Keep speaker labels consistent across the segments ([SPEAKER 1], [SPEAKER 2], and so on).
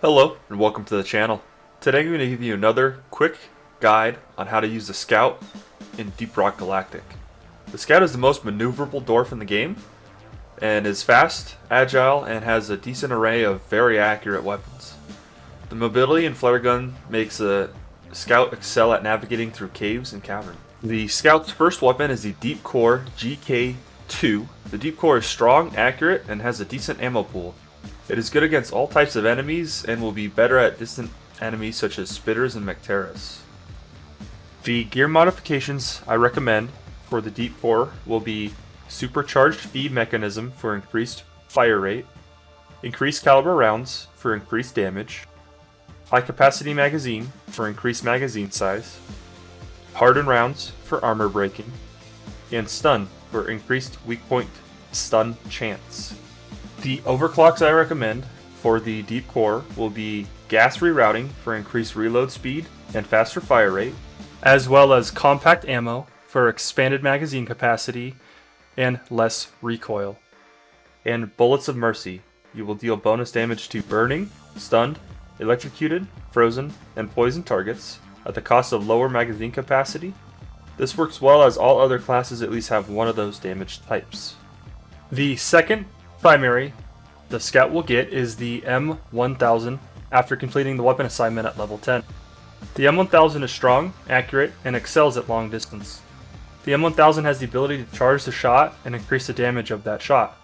[SPEAKER 1] Hello and welcome to the channel. Today I'm going to give you another quick guide on how to use the Scout in Deep Rock Galactic. The Scout is the most maneuverable dwarf in the game and is fast, agile, and has a decent array of very accurate weapons. The mobility and flare gun makes the Scout excel at navigating through caves and caverns. The Scout's first weapon is the Deepcore GK2. The Deepcore is strong, accurate, and has a decent ammo pool. It is good against all types of enemies and will be better at distant enemies such as Spitters and Mecteras. The gear modifications I recommend for the Deepcore will be supercharged feed mechanism for increased fire rate, increased caliber rounds for increased damage, high capacity magazine for increased magazine size, hardened rounds for armor breaking, and stun for increased weak point stun chance. The overclocks I recommend for the Deepcore will be gas rerouting for increased reload speed and faster fire rate, as well as compact ammo for expanded magazine capacity and less recoil. And Bullets of Mercy. You will deal bonus damage to burning, stunned, electrocuted, frozen, and poisoned targets at the cost of lower magazine capacity. This works well as all other classes at least have one of those damage types. The second primary the Scout will get is the M1000 after completing the weapon assignment at level 10. The M1000 is strong, accurate, and excels at long distance. The M1000 has the ability to charge the shot and increase the damage of that shot.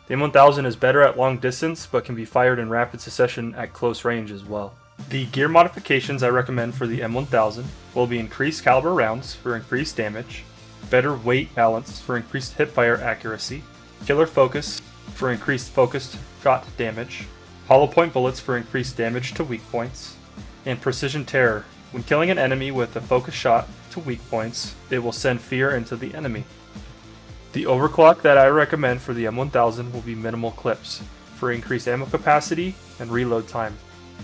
[SPEAKER 1] The M1000 is better at long distance but can be fired in rapid succession at close range as well. The gear modifications I recommend for the M1000 will be increased caliber rounds for increased damage, better weight balance for increased hipfire accuracy, killer focus for increased focused shot damage, hollow point bullets for increased damage to weak points, and precision terror. When killing an enemy with a focused shot to weak points, it will send fear into the enemy. The overclock that I recommend for the M1000 will be minimal clips for increased ammo capacity and reload time.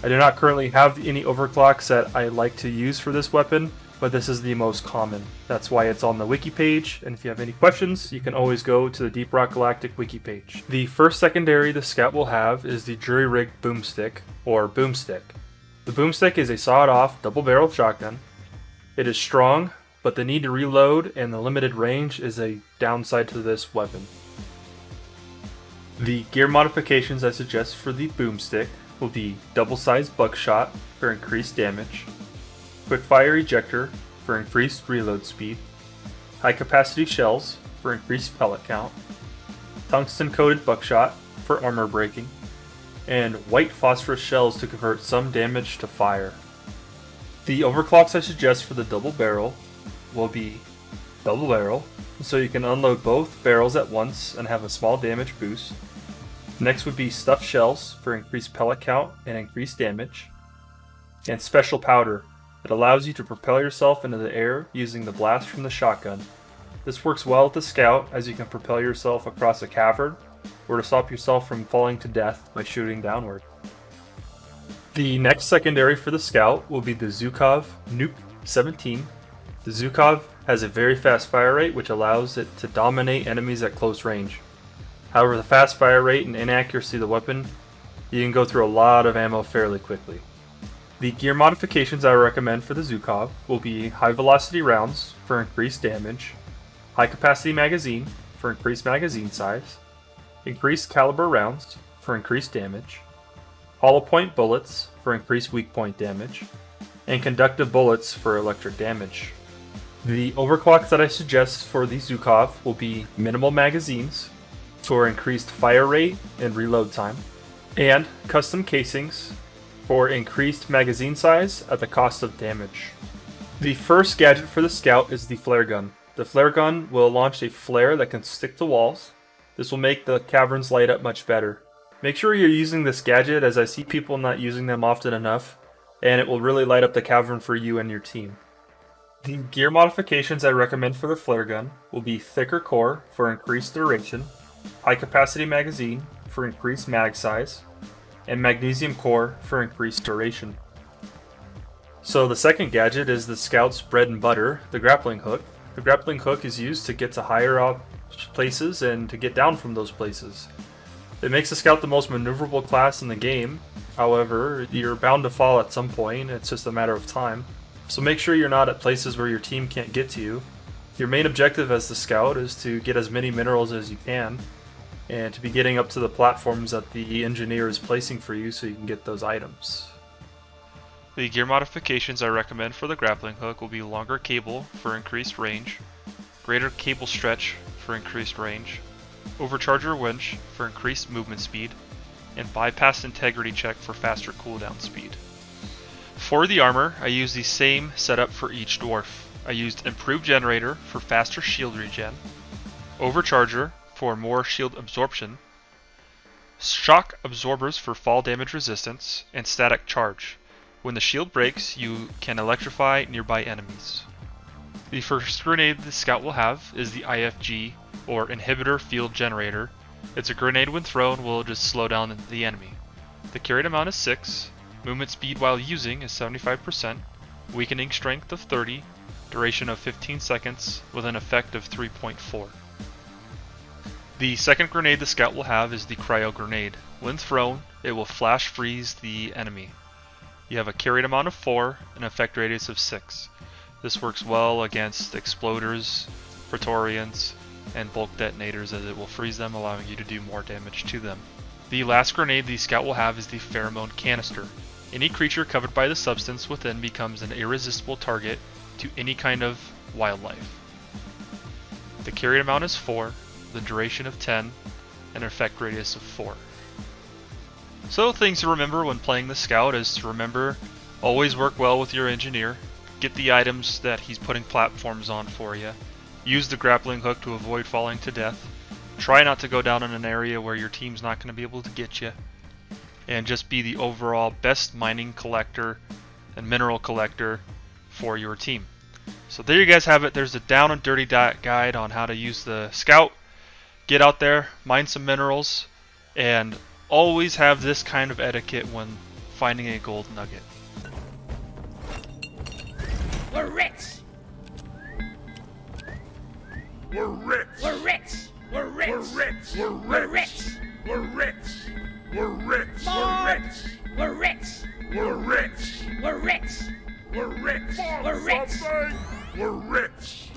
[SPEAKER 1] I do not currently have any overclocks that I like to use for this weapon, but this is the most common. That's why it's on the wiki page, and if you have any questions, you can always go to the Deep Rock Galactic wiki page. The first secondary the Scout will have is the jury-rigged Boomstick, or Boomstick. The Boomstick is a sawed-off, double-barreled shotgun. It is strong, but the need to reload and the limited range is a downside to this weapon. The gear modifications I suggest for the Boomstick will be double-sized buckshot for increased damage, quick-fire ejector for increased reload speed, high-capacity shells for increased pellet count, tungsten-coated buckshot for armor breaking, and white phosphorus shells to convert some damage to fire. The overclocks I suggest for the double barrel will be double barrel, so you can unload both barrels at once and have a small damage boost. Next would be stuffed shells for increased pellet count and increased damage, and special powder. It allows you to propel yourself into the air using the blast from the shotgun. This works well with the Scout as you can propel yourself across a cavern or to stop yourself from falling to death by shooting downward. The next secondary for the Scout will be the Zhukov NUK17. The Zhukov has a very fast fire rate which allows it to dominate enemies at close range. However, the fast fire rate and inaccuracy of the weapon, you can go through a lot of ammo fairly quickly. The gear modifications I recommend for the Zhukov will be high velocity rounds for increased damage, high capacity magazine for increased magazine size, increased caliber rounds for increased damage, hollow point bullets for increased weak point damage, and conductive bullets for electric damage. The overclocks that I suggest for the Zhukov will be minimal magazines for increased fire rate and reload time, and custom casings for increased magazine size at the cost of damage. The first gadget for the Scout is the flare gun. The flare gun will launch a flare that can stick to walls. This will make the caverns light up much better. Make sure you're using this gadget as I see people not using them often enough, and it will really light up the cavern for you and your team. The gear modifications I recommend for the flare gun will be thicker core for increased duration, high capacity magazine for increased mag size, and magnesium core for increased duration. So the second gadget is the Scout's bread and butter, the grappling hook. The grappling hook is used to get to higher up places and to get down from those places. It makes the Scout the most maneuverable class in the game, However, you're bound to fall at some point, it's just a matter of time. So make sure you're not at places where your team can't get to you. Your main objective as the scout is to get as many minerals as you can, and to be getting up to the platforms that the engineer is placing for you so you can get those items.
[SPEAKER 2] The gear modifications I recommend for the grappling hook will be longer cable for increased range, greater cable stretch for increased range, overcharger winch for increased movement speed, and bypass integrity check for faster cooldown speed. For the armor, I used the same setup for each dwarf. I used improved generator for faster shield regen, overcharger for more shield absorption, shock absorbers for fall damage resistance, and static charge. When the shield breaks, you can electrify nearby enemies. The first grenade the scout will have is the IFG, or Inhibitor Field Generator. It's a grenade when thrown will just slow down the enemy. The carried amount is 6, movement speed while using is 75%, weakening strength of 30, duration of 15 seconds with an effect of 3.4. The second grenade the scout will have is the Cryo Grenade. When thrown, it will flash freeze the enemy. You have a carried amount of 4, an effect radius of 6. This works well against exploders, Praetorians, and bulk detonators as it will freeze them, allowing you to do more damage to them. The last grenade the scout will have is the Pheromone Canister. Any creature covered by the substance within becomes an irresistible target to any kind of wildlife. The carried amount is 4, the duration of 10, and an effect radius of 4. So things to remember when playing the scout is to remember, always work well with your engineer, get the items that he's putting platforms on for you, use the grappling hook to avoid falling to death, try not to go down in an area where your team's not going to be able to get you, and just be the overall best mining collector and mineral collector for your team. So there you guys have it. There's a down and dirty guide on how to use the scout. Get out there, mine some minerals, and always have this kind of etiquette when finding a gold nugget.
[SPEAKER 3] We're rich! We're rich! We're rich! We're rich! We're rich! We're rich! We're rich! We're rich! We're rich! We're rich! We're rich! We're rich! We're rich! We're rich! We're rich!